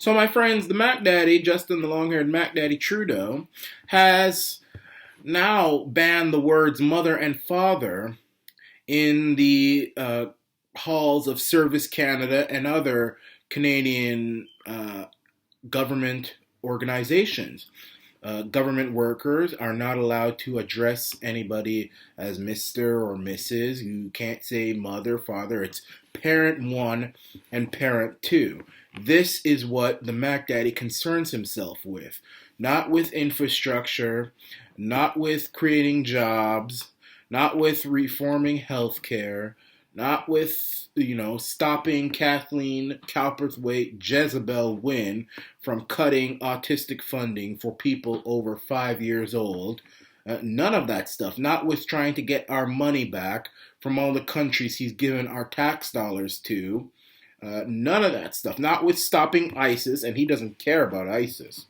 So, my friends, the macdaddy, Justin the long-haired macdaddy Trudeau, has now banned the words mother and father in the halls of Service Canada and other Canadian government organizations. Government workers are not allowed to address anybody as Mr. or Mrs. You can't say mother, father. It's parent one and parent two. This is what the macdaddy concerns himself with. Not with infrastructure, not with creating jobs, not with reforming healthcare, not with, stopping Kathleen Cowperthwaite Jezebel Wynne from cutting autistic funding for people over 5 years old. None of that stuff. Not with trying to get our money back from all the countries he's given our tax dollars to. None of that stuff. Not with stopping ISIS, and he doesn't care about ISIS.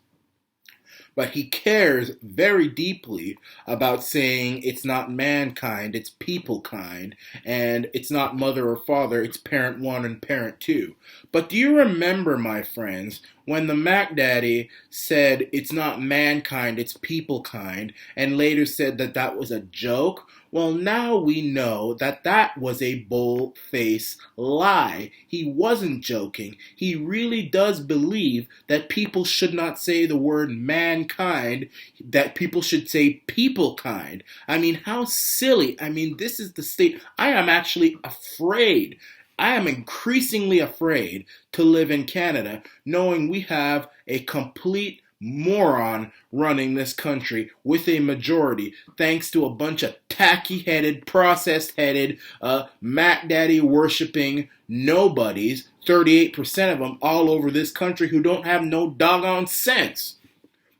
But he cares very deeply about saying it's not mankind, it's people kind, and it's not mother or father, it's parent one and parent two. But do you remember, my friends, when the macdaddy said it's not mankind, it's people kind, and later said that that was a joke? Well, now we know that that was a bold-faced lie. He wasn't joking. He really does believe that people should not say the word mankind, that people should say people kind. I mean, how silly. I mean, this is the state. I am actually afraid. I am increasingly afraid to live in Canada, knowing we have a complete moron running this country with a majority, thanks to a bunch of tacky-headed, processed-headed, macdaddy worshipping nobodies, 38% of them all over this country who don't have no doggone sense.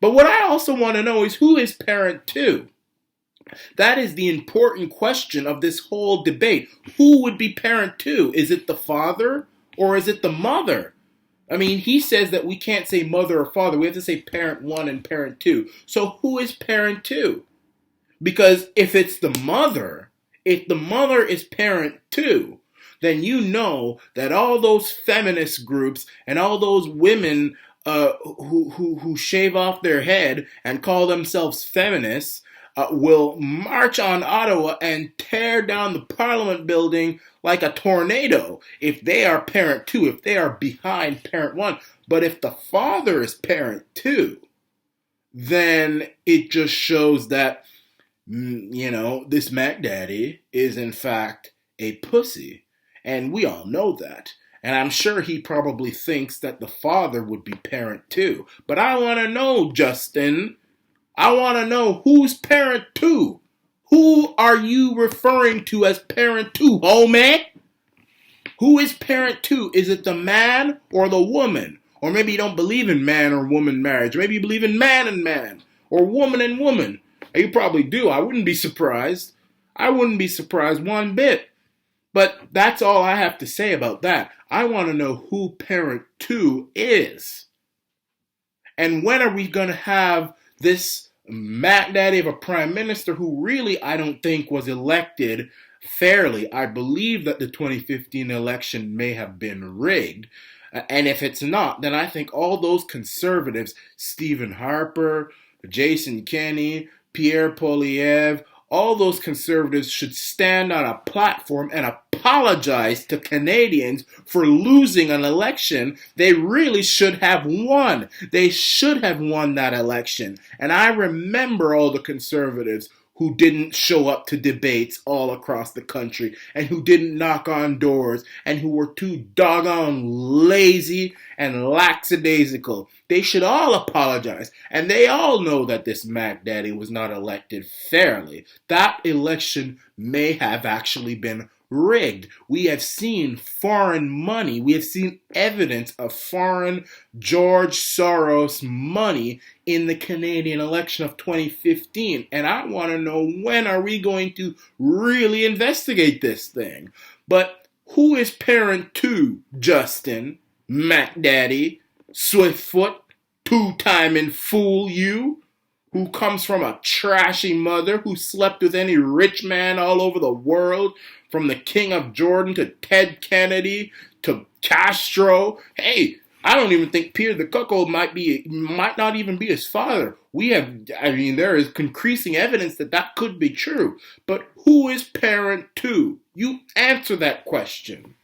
But what I also want to know is who is parent two? That is the important question of this whole debate. Who would be parent two? Is it the father or is it the mother? I mean, he says that we can't say mother or father. We have to say parent one and parent two. So who is parent two? Because if it's the mother, if the mother is parent two, then you know that all those feminist groups and all those women who shave off their head and call themselves feminists will march on Ottawa and tear down the Parliament building like a tornado if they are parent two, if they are behind parent one. But if the father is parent two, then it just shows that, this macdaddy is in fact a pussy. And we all know that. And I'm sure he probably thinks that the father would be parent two. But I want to know, Justin, I want to know who's parent two. Who are you referring to as parent two, homie? Who is parent two? Is it the man or the woman? Or maybe you don't believe in man or woman marriage. Maybe you believe in man and man. Or woman and woman. You probably do. I wouldn't be surprised. I wouldn't be surprised one bit. But that's all I have to say about that. I want to know who parent two is. And when are we going to have this macdaddy of a prime minister who really I don't think was elected fairly? I believe that the 2015 election may have been rigged. And if it's not, then I think all those conservatives, Stephen Harper, Jason Kenney, Pierre Poilievre, all those conservatives should stand on a platform and apologize to Canadians for losing an election they really should have won. They should have won that election. And I remember all the conservatives who didn't show up to debates all across the country and who didn't knock on doors and who were too doggone lazy and lackadaisical. They should all apologize. And they all know that this macdaddy was not elected fairly. That election may have actually been rigged. We have seen foreign money. We have seen evidence of foreign George Soros money in the Canadian election of 2015. And I want to know, when are we going to really investigate this thing? But who is parent two, Justin, macdaddy, Swiftfoot, two-timing fool you? Who comes from a trashy mother, who slept with any rich man all over the world, from the King of Jordan to Ted Kennedy to Castro. Hey, I don't even think Pierre the cuckold might not even be his father. There is increasing evidence that that could be true. But who is parent two? You answer that question.